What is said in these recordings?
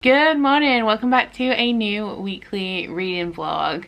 Good morning, welcome back to a new weekly reading vlog.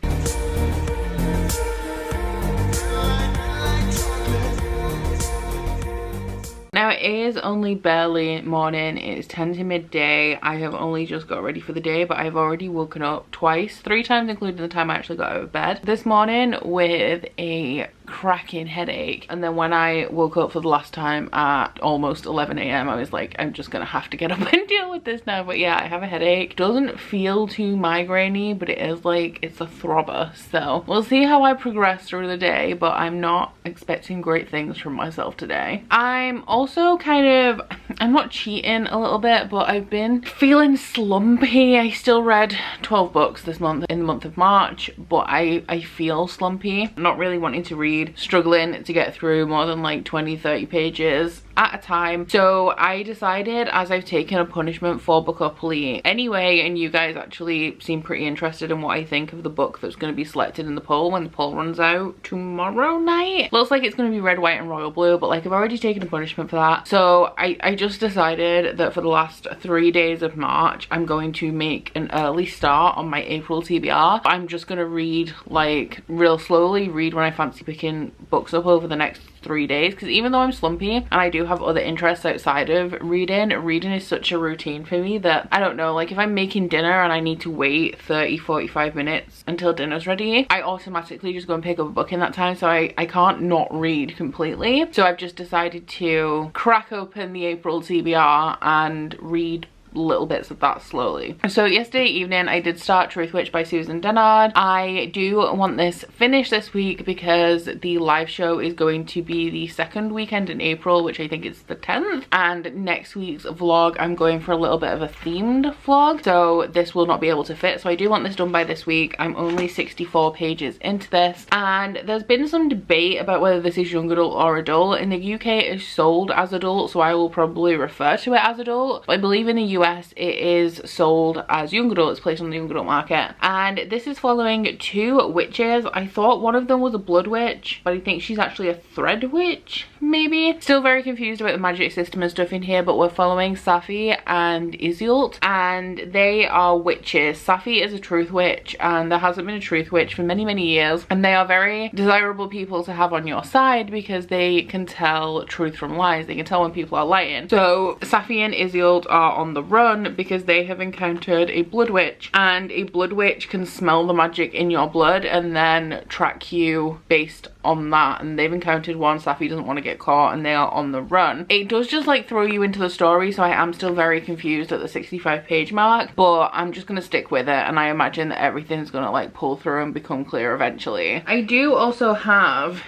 Now it is only barely morning, it's 10 to midday. I have only just got ready for the day, but I've already woken up three times including the time I actually got out of bed this morning with a cracking headache. And then when I woke up for the last time at almost 11 a.m. I was like, I'm just gonna have to get up and deal with this now. But yeah, I have a headache. Doesn't feel too migraine-y, but it is like, it's a throbber. So we'll see how I progress through the day, but I'm not expecting great things from myself today. I'm also I'm not cheating a little bit, but I've been feeling slumpy. I still read 12 books this month in the month of March, but I feel slumpy. I'm not really wanting to read, struggling to get through more than like 20-30 pages at a time. So I decided, as I've taken a punishment for Bookopoly anyway, and you guys actually seem pretty interested in what I think of the book that's going to be selected in the poll when the poll runs out tomorrow night. Looks like it's going to be red, white and royal blue, but like I've already taken a punishment for that. So I just decided that for the last 3 days of March I'm going to make an early start on my April TBR. I'm just going to read like real slowly, read when I fancy picking books up over the next 3 days, because even though I'm slumpy and I do have other interests outside of reading is such a routine for me that I don't know, like if I'm making dinner and I need to wait 30-45 minutes until dinner's ready, I automatically just go and pick up a book in that time, so I can't not read completely. So I've just decided to crack open the April TBR and read little bits of that slowly. So yesterday evening I did start Truthwitch by Susan Danard. I do want this finished this week because the live show is going to be the second weekend in April, which I think is the 10th, and next week's vlog I'm going for a little bit of a themed vlog, so this will not be able to fit. So I do want this done by this week. I'm only 64 pages into this, and there's been some debate about whether this is young adult or adult. In the UK it is sold as adult, so I will probably refer to it as adult. I believe in the US it is sold as young adult. It's placed on the young adult market, and this is following two witches. I thought one of them was a blood witch, but I think she's actually a thread witch, maybe. Still very confused about the magic system and stuff in here, but we're following Safi and Iseult, and they are witches. Safi is a truth witch, and there hasn't been a truth witch for many years, and they are very desirable people to have on your side because they can tell truth from lies. They can tell when people are lying. So Safi and Iseult are on the run because they have encountered a blood witch, and a blood witch can smell the magic in your blood and then track you based on that, and they've encountered one. Safi doesn't want to get caught and they are on the run. It does just like throw you into the story, so I am still very confused at the 65 page mark, but I'm just gonna stick with it, and I imagine that everything's gonna like pull through and become clear eventually. I do also have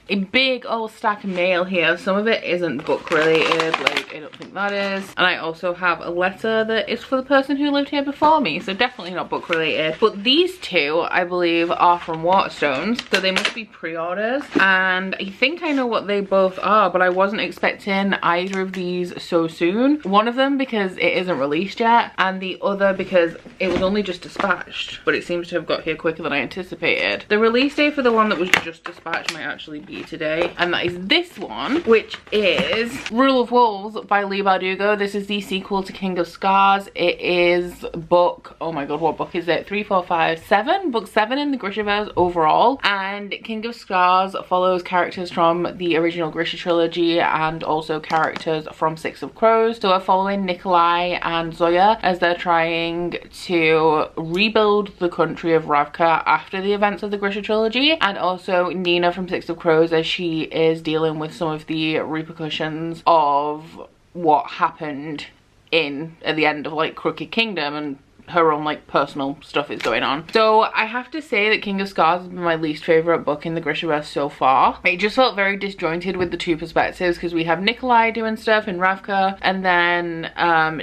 a big old stack of mail here. Some of it isn't book related, like I don't think that is, and I also have a letter that is for the person who lived here before me, so definitely not book related. But these two I believe are from Waterstones, so they must be pre-orders, and I think I know what they both are, but I wasn't expecting either of these so soon. One of them because it isn't released yet, and the other because it was only just dispatched, but it seems to have got here quicker than I anticipated. The release date for the one that was just dispatched might actually be today, and that is this one, which is Rule of Wolves by Leigh Bardugo. This is the sequel to King of Scars. It is book, oh my god, what book is it? 3, 4, 5, 7? Book 7 in the Grishaverse overall, and King of Scars follows characters from the original Grisha trilogy and also characters from Six of Crows. So we're following Nikolai and Zoya as they're trying to rebuild the country of Ravka after the events of the Grisha trilogy, and also Nina from Six of Crows as she is dealing with some of the repercussions of what happened at the end of like Crooked Kingdom, and her own like personal stuff is going on. So I have to say that King of Scars has been my least favorite book in the Grishaverse so far. It just felt very disjointed with the two perspectives, because we have Nikolai doing stuff in Ravka, and then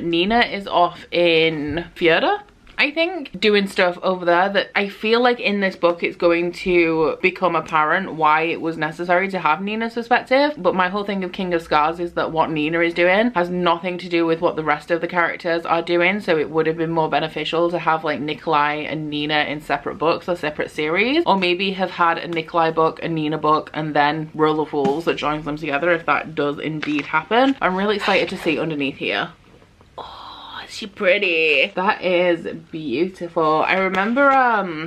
Nina is off in Fjerda, I think, doing stuff over there that I feel like in this book it's going to become apparent why it was necessary to have Nina's perspective. But my whole thing of King of Scars is that what Nina is doing has nothing to do with what the rest of the characters are doing, so it would have been more beneficial to have like Nikolai and Nina in separate books or separate series, or maybe have had a Nikolai book, a Nina book, and then Rule of Wolves that joins them together if that does indeed happen. I'm really excited to see underneath here. she pretty. That is beautiful. I remember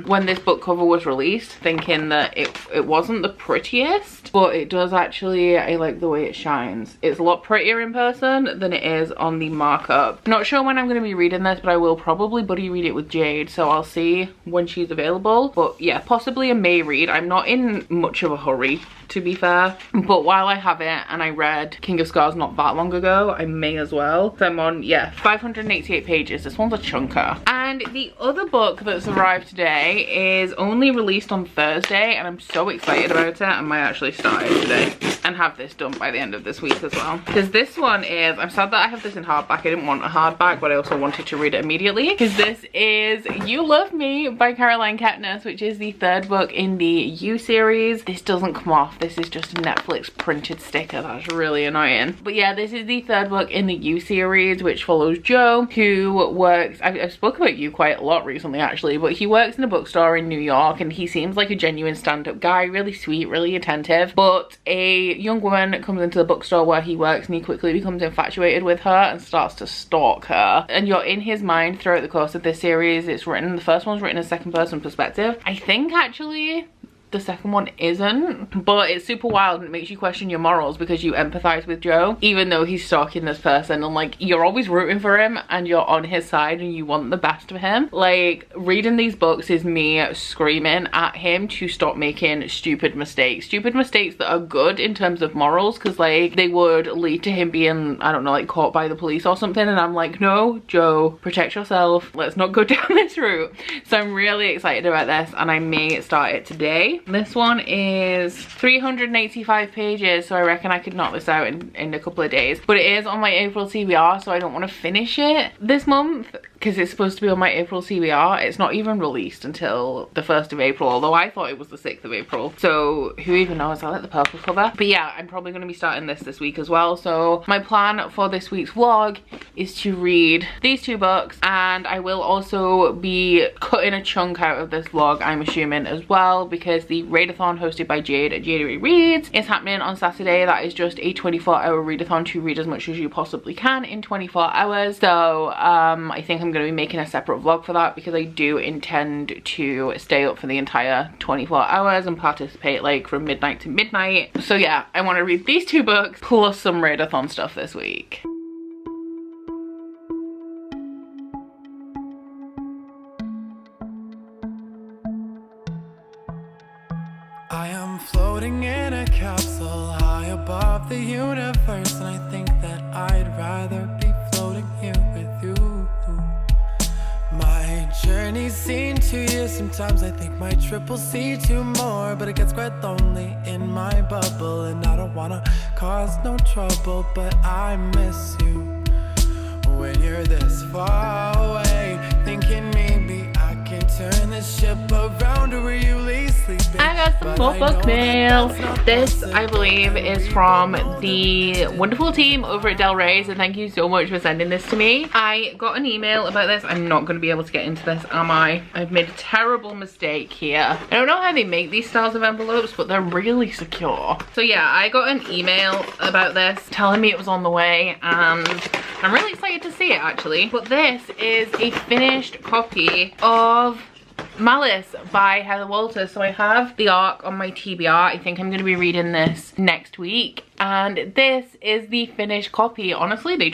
when this book cover was released thinking that it wasn't the prettiest, but it does actually, I like the way it shines. It's a lot prettier in person than it is on the markup. Not sure when I'm going to be reading this, but I will probably buddy read it with Jade, so I'll see when she's available. But yeah, possibly a May read. I'm not in much of a hurry, to be fair, but while I have it and I read King of Scars not that long ago, I may as well. So I'm on, yeah, 588 pages. This one's a chunker. And the other book that's arrived today is only released on Thursday, and I'm so excited about it. I might actually start it today and have this done by the end of this week as well, because this one is, I'm sad that I have this in hardback. I didn't want a hardback, but I also wanted to read it immediately, because this is You Love Me by Caroline Kepnes, which is the third book in the You series. This doesn't come off. This is just a Netflix printed sticker. That's really annoying. But yeah, this is the third book in the You series, which follows Joe, who works, I've spoken about You quite a lot recently actually, but he works in a bookstore in New York, and he seems like a genuine stand-up guy, really sweet, really attentive. But a young woman comes into the bookstore where he works, and he quickly becomes infatuated with her and starts to stalk her. And you're in his mind throughout the course of this series. It's written, the first one's written in second person perspective. I think actually the second one isn't, but it's super wild and it makes you question your morals because you empathize with Joe, even though he's stalking this person, and like you're always rooting for him and you're on his side and you want the best for him. Like, reading these books is me screaming at him to stop making stupid mistakes that are good in terms of morals, because like they would lead to him being, I don't know, like caught by the police or something, and I'm like, no, Joe, protect yourself, let's not go down this route. So I'm really excited about this, and I may start it today. This one is 385 pages, so I reckon I could knock this out in a couple of days. But it is on my April TBR, so I don't want to finish it this month, because it's supposed to be on my April TBR. It's not even released until the 1st of April, although I thought it was the 6th of April. So who even knows? I like the purple cover. But yeah, I'm probably going to be starting this week as well. So my plan for this week's vlog is to read these two books, and I will also be cutting a chunk out of this vlog, I'm assuming, as well, because the Readathon hosted by Jade at Jade Reads is happening on Saturday. That is just a 24-hour readathon to read as much as you possibly can in 24 hours. So I think I'm going to be making a separate vlog for that, because I do intend to stay up for the entire 24 hours and participate like from midnight to midnight. So yeah, I want to read these two books plus some Readathon stuff this week. I am floating in a capsule high above the universe, and I think that I'd rather be floating here with you. My journey's seen 2 years, sometimes I think my trip will see 2 more, but it gets quite lonely in my bubble, and I don't wanna cause no trouble, but I miss you when you're this far away, thinking maybe I can turn this ship around, or where you leave sleeping. I got some more book mail. This, I believe, is from the wonderful team over at Del Rey's, and thank you so much for sending this to me. I got an email about this. I'm not going to be able to get into this, am I? I've made a terrible mistake here. I don't know how they make these styles of envelopes, but they're really secure. So yeah, I got an email about this telling me it was on the way, and I'm really excited to see it actually. But this is a finished copy of Malice by Heather Walters. So I have the ARC on my TBR. I think I'm going to be reading this next week, and this is the finished copy. Honestly, they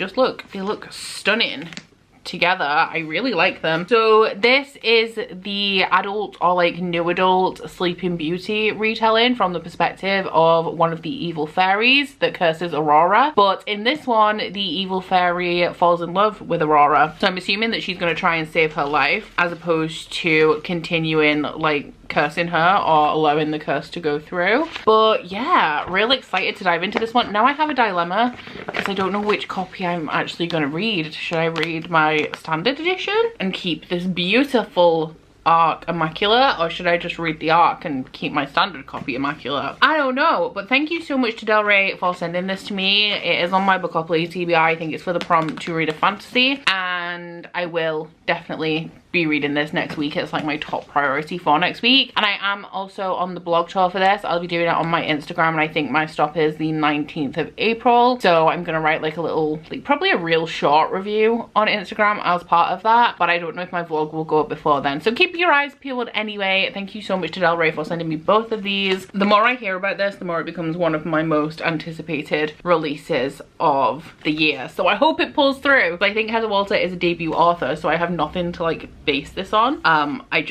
look stunning together. I really like them. So this is the adult, or like new adult, Sleeping Beauty retelling from the perspective of one of the evil fairies that curses Aurora. But in this one, the evil fairy falls in love with Aurora, so I'm assuming that she's going to try and save her life, as opposed to continuing like cursing her or allowing the curse to go through. But yeah, really excited to dive into this one. Now I have a dilemma, because I don't know which copy I'm actually going to read. Should I read my standard edition and keep this beautiful ARC immaculate, or should I just read the ARC and keep my standard copy immaculate? I don't know, but thank you so much to Del Rey for sending this to me. It is on my Bookopoly TBR. I think it's for the prompt to read a fantasy, and and I will definitely be reading this next week. It's like my top priority for next week. And I am also on the blog tour for this. I'll be doing it on my Instagram, and I think my stop is the 19th of April. So I'm gonna write like a little, like probably a real short review on Instagram as part of that, but I don't know if my vlog will go up before then. So keep your eyes peeled anyway. Thank you so much to Del Rey for sending me both of these. The more I hear about this, the more it becomes one of my most anticipated releases of the year. So I hope it pulls through. But I think Heather Walter is a debut author, so I have nothing to like base this on. I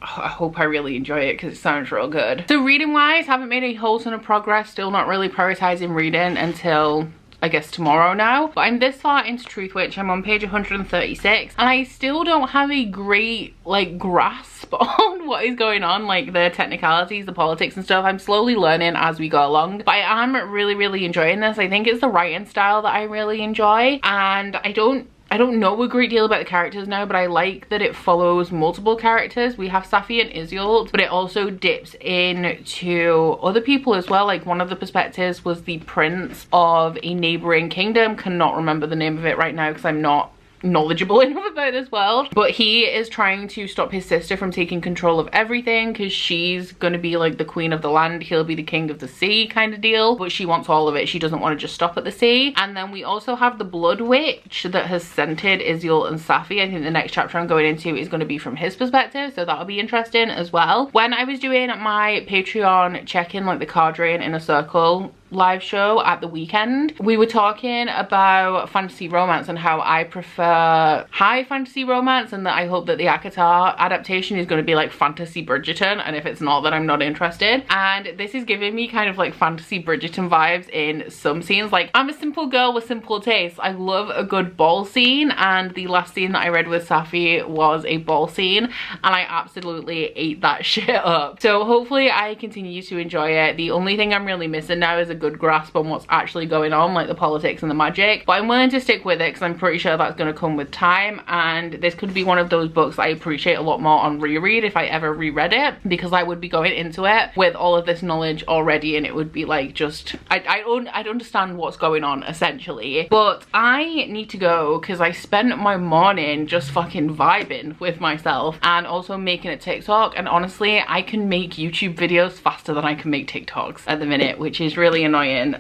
hope I really enjoy it because it sounds real good. So reading wise, haven't made a whole ton of progress. Still not really prioritizing reading until I guess tomorrow now, but I'm this far into Truthwitch. I'm on page 136 and I still don't have a great like grasp on what is going on, like the technicalities, the politics and stuff. I'm slowly learning as we go along, but I am really enjoying this. I think it's the writing style that I really enjoy, and I don't know a great deal about the characters now, but I like that it follows multiple characters. We have Safi and Iseult, but it also dips into other people as well. Like one of the perspectives was the prince of a neighboring kingdom. Cannot remember the name of it right now because I'm not knowledgeable enough about this world, but he is trying to stop his sister from taking control of everything because she's going to be like the queen of the land, he'll be the king of the sea kind of deal, but she wants all of it. She doesn't want to just stop at the sea. And then we also have the blood witch that has scented Iseult and Safi. I think the next chapter I'm going into is going to be from his perspective, so that'll be interesting as well. When I was doing my Patreon check-in, like the card drain in a circle live show at the weekend, we were talking about fantasy romance and how I prefer high fantasy romance, and that I hope that the ACOTAR adaptation is going to be like fantasy Bridgerton, and if it's not, then I'm not interested. And this is giving me kind of like fantasy Bridgerton vibes in some scenes. Like, I'm a simple girl with simple tastes. I love a good ball scene, and the last scene that I read with Safi was a ball scene, and I absolutely ate that shit up. So hopefully I continue to enjoy it. The only thing I'm really missing now is a good grasp on what's actually going on, like the politics and the magic, but I'm willing to stick with it because I'm pretty sure that's going to come with time. And this could be one of those books I appreciate a lot more on reread if I ever reread it, because I would be going into it with all of this knowledge already, and it would be like just I'd understand what's going on essentially. But I need to go because I spent my morning just fucking vibing with myself and also making a TikTok, and honestly I can make YouTube videos faster than I can make TikToks at the minute, which is really annoying.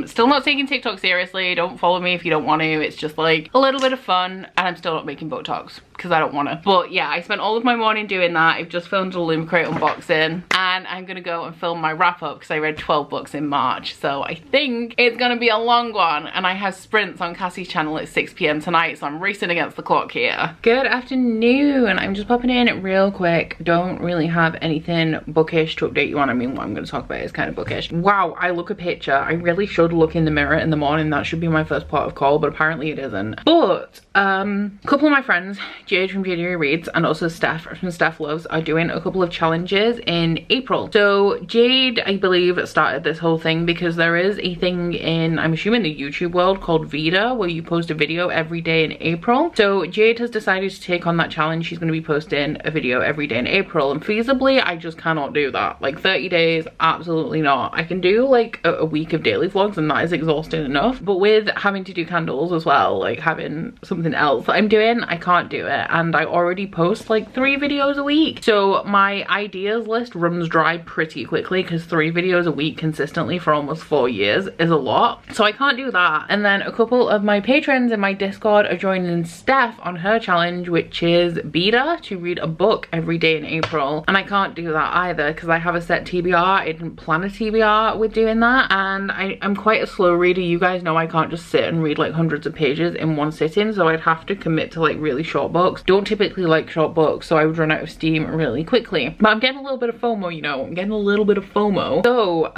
Still not taking TikTok seriously. Don't follow me if you don't want to. It's just like a little bit of fun, and I'm still not making book talks because I don't want to. But yeah, I spent all of my morning doing that. I've just filmed a Illumicrate unboxing, and I'm gonna go and film my wrap up because I read 12 books in March, so I think it's gonna be a long one. And I have sprints on Cassie's channel at 6 p.m. tonight, so I'm racing against the clock here. Good afternoon. I'm just popping in real quick. Don't really have anything bookish to update you on. I mean, what I'm gonna talk about is kind of bookish. Wow, I look a picture. I really should look in the mirror in the morning. That should be my first port of call, but apparently it isn't. But a couple of my friends, Jade from January Reads and also Steph from Shelflove, are doing a couple of challenges in April. So Jade, I believe, started this whole thing because there is a thing in, I'm assuming, the YouTube world called Vida, where you post a video every day in April. So Jade has decided to take on that challenge. She's going to be posting a video every day in April, and feasibly I just cannot do that. Like 30 days, absolutely not. I can do like a week of daily vlogs, and that is exhausting enough, but with having to do candles as well, like having something else that I'm doing, I can't do it. And I already post like 3 videos a week, so my ideas list runs dry pretty quickly because 3 videos a week consistently for almost 4 years is a lot, so I can't do that. And then a couple of my patrons in my Discord are joining Steph on her challenge, which is Beta, to read a book every day in April, and I can't do that either because I have a set TBR. I didn't plan a TBR with doing that, and I'm quite a slow reader. You guys know I can't just sit and read like hundreds of pages in one sitting, so I'd have to commit to like really short books. Don't typically like short books, so I would run out of steam really quickly. But I'm getting a little bit of FOMO, you know, I'm getting a little bit of FOMO. So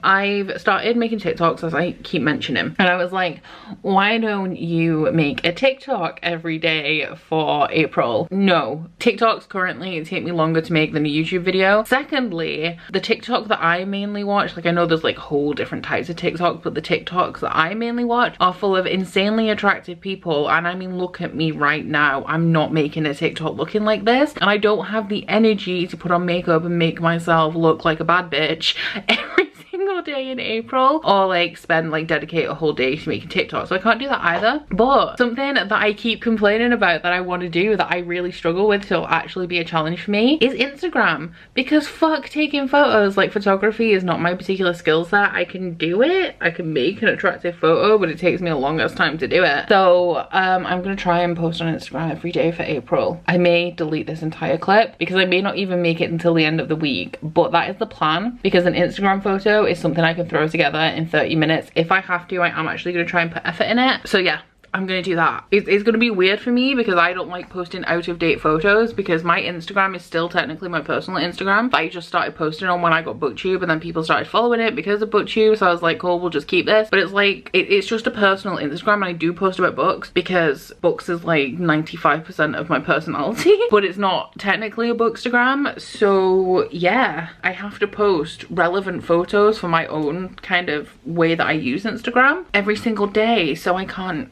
I've started making TikToks, as I keep mentioning, and I was like, why don't you make a TikTok every day for April? No, TikToks currently take me longer to make than a YouTube video. Secondly, the TikTok that I mainly watch, like I know there's like whole different types of TikToks, but the TikToks that I mainly watch are full of insanely attractive people, and I mean, look at me right now. I'm not making a TikTok looking like this, and I don't have the energy to put on makeup and make myself look like a bad bitch every single single day in April, or like spend like dedicate a whole day to making TikTok, so I can't do that either. But something that I keep complaining about that I want to do, that I really struggle with, so it'll actually be a challenge for me, is Instagram. Because fuck taking photos. Like, photography is not my particular skill set. I can do it, I can make an attractive photo, but it takes me a longest time to do it. So I'm gonna try and post on Instagram every day for April. I may delete this entire clip because I may not even make it until the end of the week, but that is the plan, because an Instagram photo is something I can throw together in 30 minutes. If I have to, I am actually going to try and put effort in it. So yeah, I'm gonna do that. It's gonna be weird for me because I don't like posting out of date photos, because my Instagram is still technically my personal Instagram, but I just started posting on when I got Booktube, and then people started following it because of Booktube, so I was like, cool, we'll just keep this. But it's like, it's just a personal Instagram, and I do post about books because books is like 95% of my personality, but it's not technically a bookstagram. So yeah, I have to post relevant photos for my own kind of way that I use Instagram every single day, so I can't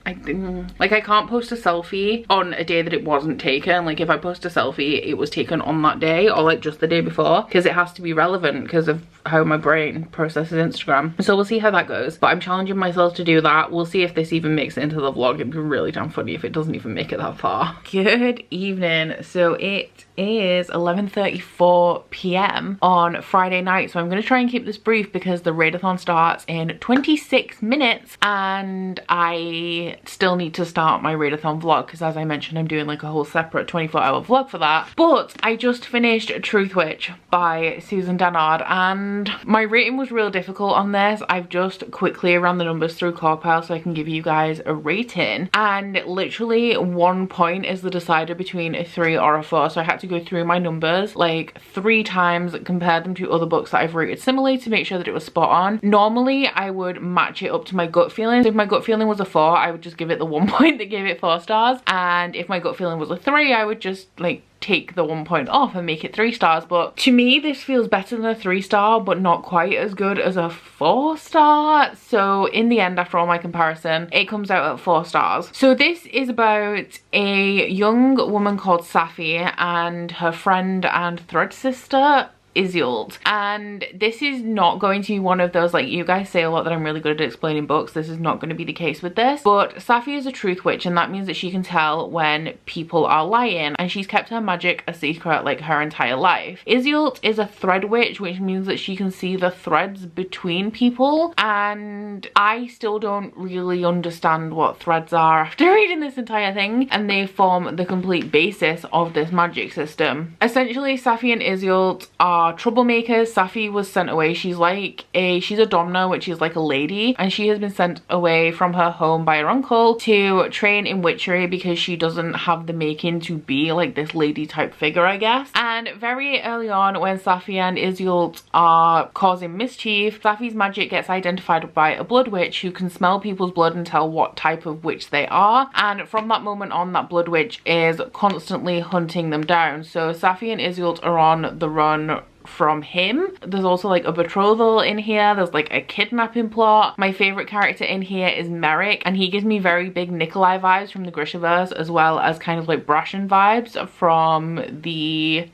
post a selfie on a day that it wasn't taken. Like, if I post a selfie, it was taken on that day, or like just the day before, because it has to be relevant because of how my brain processes Instagram. So we'll see how that goes, but I'm challenging myself to do that. We'll see if this even makes it into the vlog. It'd be really damn funny if it doesn't even make it that far. Good evening. So it is 11:34 p.m. on Friday night, so I'm going to try and keep this brief because the readathon starts in 26 minutes and I still need to start my readathon vlog, because as I mentioned, I'm doing like a whole separate 24-hour vlog for that. But I just finished Truthwitch by Susan Danard, and my rating was real difficult on this. I've just quickly ran the numbers through Corpel so I can give you guys a rating, and literally 1 point is the decider between a 3 or a 4. So I had to go through my numbers like 3 times, compare them to other books that I've rated similarly to make sure that it was spot on. Normally I would match it up to my gut feeling. So if my gut feeling was a 4, I would just give it the 1 point that gave it 4 stars, and if my gut feeling was a 3, I would just like take the 1 point off and make it 3 stars. But to me, this feels better than a 3-star, but not quite as good as a 4-star. So in the end, after all my comparison, it comes out at 4 stars. So this is about a young woman called Safi and her friend and thread sister Iseult, and this is not going to be one of those, like, you guys say a lot that I'm really good at explaining books. This is not going to be the case with this, but Safi is a truth witch, and that means that she can tell when people are lying, and she's kept her magic a secret like her entire life. Iseult is a thread witch, which means that she can see the threads between people, and I still don't really understand what threads are after reading this entire thing, and they form the complete basis of this magic system. Essentially, Safi and Iseult are troublemakers. Safi was sent away. She's a domina, which is like a lady, and she has been sent away from her home by her uncle to train in witchery because she doesn't have the making to be like this lady type figure, I guess. And very early on, when Safi and Iseult are causing mischief, Safi's magic gets identified by a blood witch who can smell people's blood and tell what type of witch they are, and from that moment on, that blood witch is constantly hunting them down. So Safi and Iseult are on the run from him. There's also like a betrothal in here. There's like a kidnapping plot. My favorite character in here is Merrick, and he gives me very big Nikolai vibes from the Grishaverse, as well as kind of like Brashen vibes from the,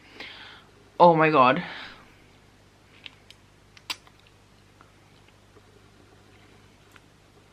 oh my god,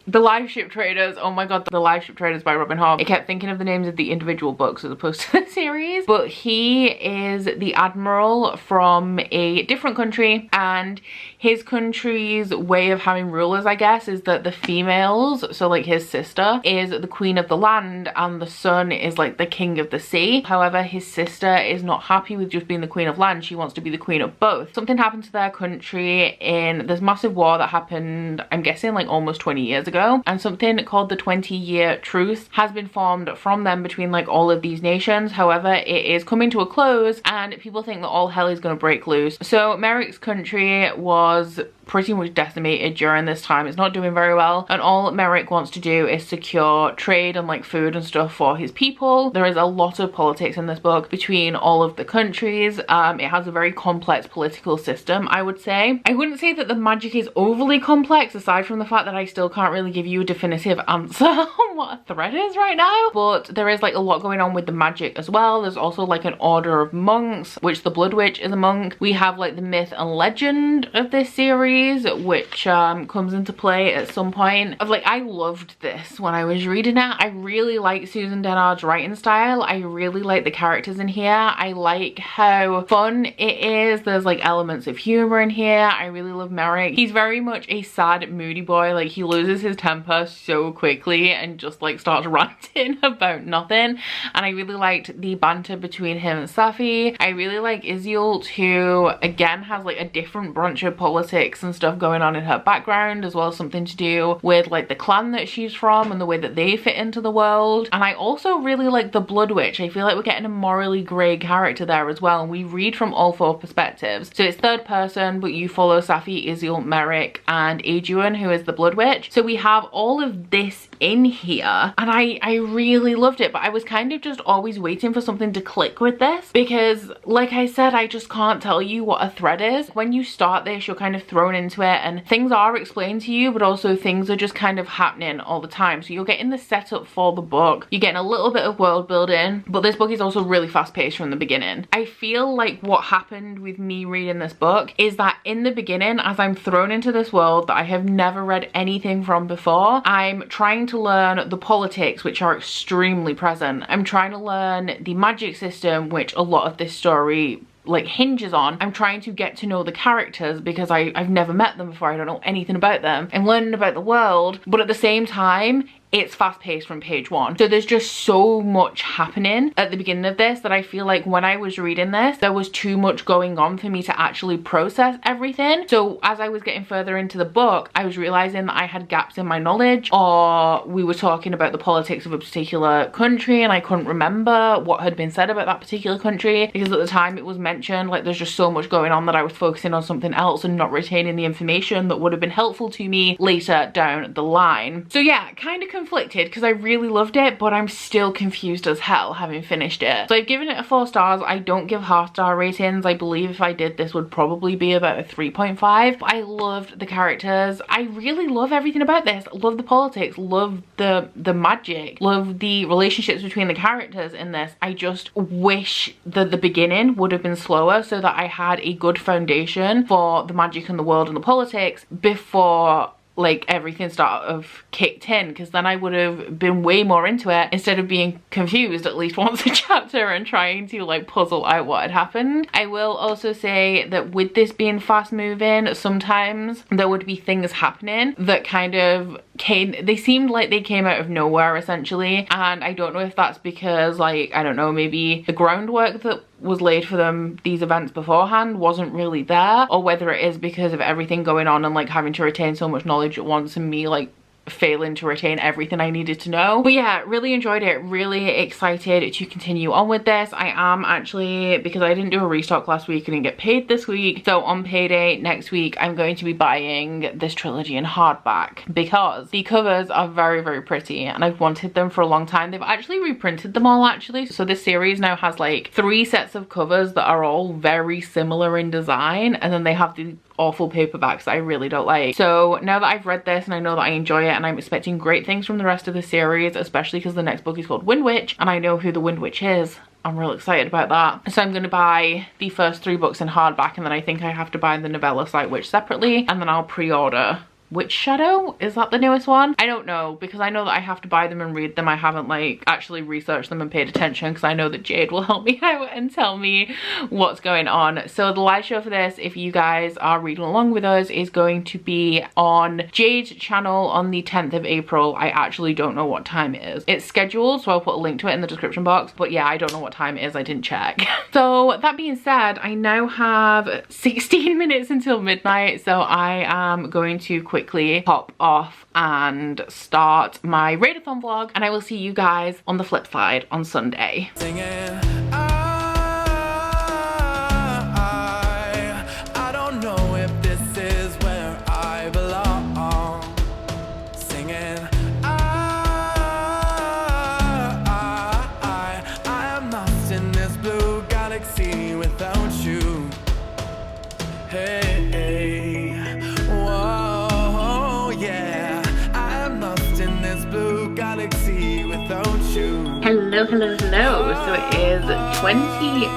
The Live Ship Traders. Oh my god, The Live Ship Traders by Robin Hobb. I kept thinking of the names of the individual books as opposed to the series. But he is the admiral from a different country, and his country's way of having rulers, I guess, is that the females, so like his sister, is the queen of the land and the son is like the king of the sea. However, his sister is not happy with just being the queen of land. She wants to be the queen of both. Something happened to their country in this massive war that happened, I'm guessing, like almost 20 years ago, and something called the 20-year truce has been formed from them between like all of these nations. However, it is coming to a close and people think that all hell is going to break loose. So Merrick's country was pretty much decimated during this time. It's not doing very well, and all Merrick wants to do is secure trade and like food and stuff for his people. There is a lot of politics in this book between all of the countries. It has a very complex political system, I would say. I wouldn't say that the magic is overly complex, aside from the fact that I still can't really really give you a definitive answer on what a thread is right now, but there is like a lot going on with the magic as well. There's also like an order of monks, which the Windwitch is a monk. We have like the myth and legend of this series, which comes into play at some point. Like, I loved this when I was reading it. I really like Susan Dennard's writing style. I really like the characters in here. I like how fun it is. There's like elements of humor in here. I really love Merrick. He's very much a sad, moody boy. Like, he loses his temper so quickly and just like starts ranting about nothing. And I really liked the banter between him and Safi. I really like Iseult, who again has like a different branch of politics and stuff going on in her background, as well as something to do with like the clan that she's from and the way that they fit into the world. And I also really like the Windwitch. I feel like we're getting a morally grey character there as well, and we read from all four perspectives. So it's third person, but you follow Safi, Iseult, Merrick, and Adrian, who is the Windwitch. So we have all of this in here, and I really loved it, but I was kind of just always waiting for something to click with this, because like I said, I just can't tell you what a thread is. When you start this, you're kind of thrown into it and things are explained to you, but also things are just kind of happening all the time. So you're getting the setup for the book, you're getting a little bit of world building, but this book is also really fast paced from the beginning. I feel like what happened with me reading this book is that in the beginning, as I'm thrown into this world that I have never read anything from before, I'm trying to learn the politics, which are extremely present. I'm trying to learn the magic system, which a lot of this story like hinges on. I'm trying to get to know the characters because I've never met them before. I don't know anything about them. I'm learning about the world, but at the same time, it's fast paced from page one. So there's just so much happening at the beginning of this that I feel like when I was reading this, there was too much going on for me to actually process everything. So as I was getting further into the book, I was realizing that I had gaps in my knowledge, or we were talking about the politics of a particular country and I couldn't remember what had been said about that particular country, because at the time it was mentioned. Like, there's just so much going on that I was focusing on something else and not retaining the information that would have been helpful to me later down the line. So yeah, kind of conflicted because I really loved it, but I'm still confused as hell having finished it. So I've given it a 4 stars. I don't give half-star ratings. I believe if I did, this would probably be about a 3.5. But I loved the characters. I really love everything about this. Love the politics, love the magic, love the relationships between the characters in this. I just wish that the beginning would have been slower so that I had a good foundation for the magic and the world and the politics before like everything sort of kicked in, because then I would have been way more into it instead of being confused at least once a chapter and trying to like puzzle out what had happened. I will also say that with this being fast moving, sometimes there would be things happening that kind of they seemed like they came out of nowhere essentially, and I don't know if that's because, like, I don't know, maybe the groundwork that was laid for them, these events beforehand, wasn't really there, or whether it is because of everything going on and like having to retain so much knowledge at once and me like failing to retain everything I needed to know. But yeah, really enjoyed it, really excited to continue on with this. I am actually, because I didn't do a restock last week, I didn't get paid this week, so on payday next week I'm going to be buying this trilogy in hardback because the covers are very, very pretty and I've wanted them for a long time. They've actually reprinted them all actually, so this series now has like 3 sets of covers that are all very similar in design, and then they have the awful paperbacks that I really don't like. So now that I've read this and I know that I enjoy it and I'm expecting great things from the rest of the series, especially because the next book is called Windwitch and I know who the Windwitch is, I'm real excited about that. So I'm going to buy the first 3 books in hardback, and then I think I have to buy the novella Sight Witch separately, and then I'll pre-order Witch Shadow. Is that the newest one? I don't know, because I know that I have to buy them and read them. I haven't like actually researched them and paid attention, because I know that Jade will help me out and tell me what's going on. So the live show for this, if you guys are reading along with us, is going to be on Jade's channel on the 10th of April. I actually don't know what time it is. It's scheduled, so I'll put a link to it in the description box, but yeah, I don't know what time it is. I didn't check. So that being said, I now have 16 minutes until midnight, so I am going to quickly pop off and start my readathon vlog, and I will see you guys on the flip side on Sunday. I don't know if this is where I belong. Singing, I am lost in this blue galaxy without you. Hey, whoa, yeah, I'm Hello. So it is 5:20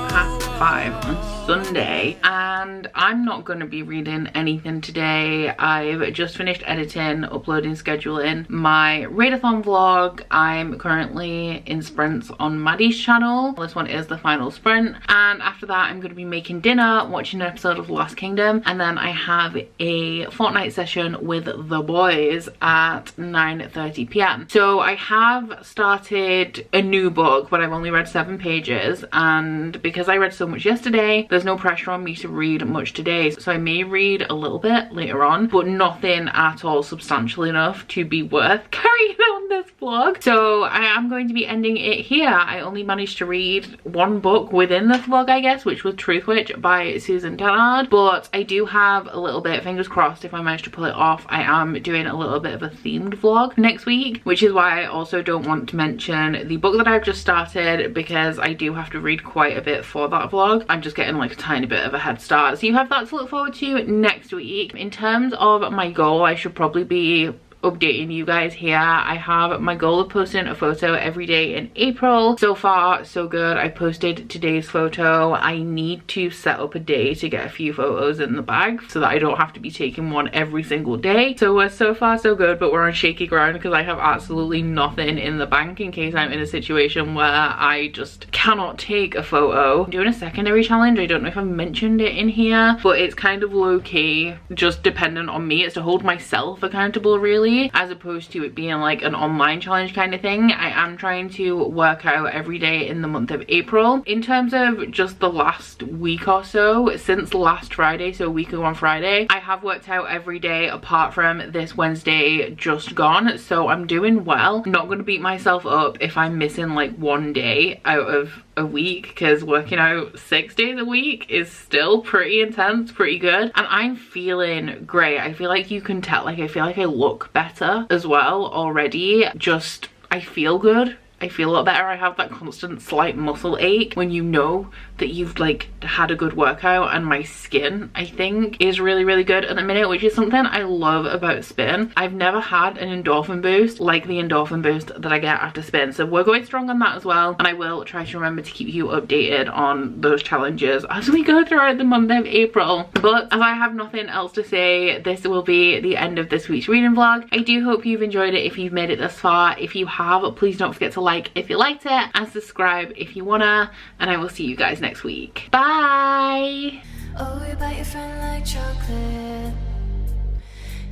on Sunday and I'm not going to be reading anything today. I've just finished editing, uploading, scheduling my readathon vlog. I'm currently in sprints on Maddie's channel. This one is the final sprint, and after that I'm going to be making dinner, watching an episode of Last Kingdom, and then I have a fortnight session with the boys at 9:30 p.m. So I have started a new book, but I've only read 7 pages, and because I read so much yesterday, there's no pressure on me to read much today. So I may read a little bit later on, but nothing at all substantial enough to be worth carrying on this vlog. So I am going to be ending it here. I only managed to read one book within this vlog, I guess, which was Truthwitch by Susan Danard, but I do have a little bit, fingers crossed, if I manage to pull it off, I am doing a little bit of a themed vlog next week, which is why I also don't want to mention the book that I've just started, because I do have to read quite a bit for that vlog. I'm just getting like a tiny bit of a head start, so you have that to look forward to next week. In terms of my goal, I should probably be updating you guys here. I have my goal of posting a photo every day in April. So far so good. I posted today's photo. I need to set up a day to get a few photos in the bag so that I don't have to be taking one every single day. So we're so far so good, but we're on shaky ground because I have absolutely nothing in the bank in case I'm in a situation where I just cannot take a photo. I'm doing a secondary challenge. I don't know if I've mentioned it in here, but it's kind of low-key, just dependent on me. It's to hold myself accountable, really, as opposed to it being like an online challenge kind of thing. I am trying to work out every day in the month of April. In terms of just the last week or so, since last Friday, so a week ago on Friday, I have worked out every day apart from this Wednesday just gone, so I'm doing well. I'm not going to beat myself up if I'm missing like one day out of a week, because working out 6 days a week is still pretty intense, pretty good, and I'm feeling great. I feel like you can tell, like I feel like I look better as well already. Just I feel good. I feel a lot better. I have that constant slight muscle ache when you know that you've like had a good workout, and my skin I think is really good at the minute, which is something I love about spin. I've never had an endorphin boost like the endorphin boost that I get after spin, so we're going strong on that as well, and I will try to remember to keep you updated on those challenges as we go throughout the month of April. But as I have nothing else to say, this will be the end of this week's reading vlog. I do hope you've enjoyed it if you've made it this far. If you have, please don't forget to like if you liked it and subscribe if you wanna, and I will see you guys next week. Bye. Oh, you bite your friend like chocolate.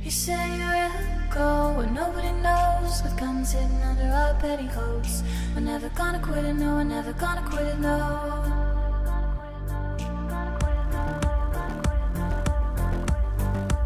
You say you're go when nobody knows, with guns hidden under our petticoats. We're never gonna quit it, no, we're never gonna quit it, no.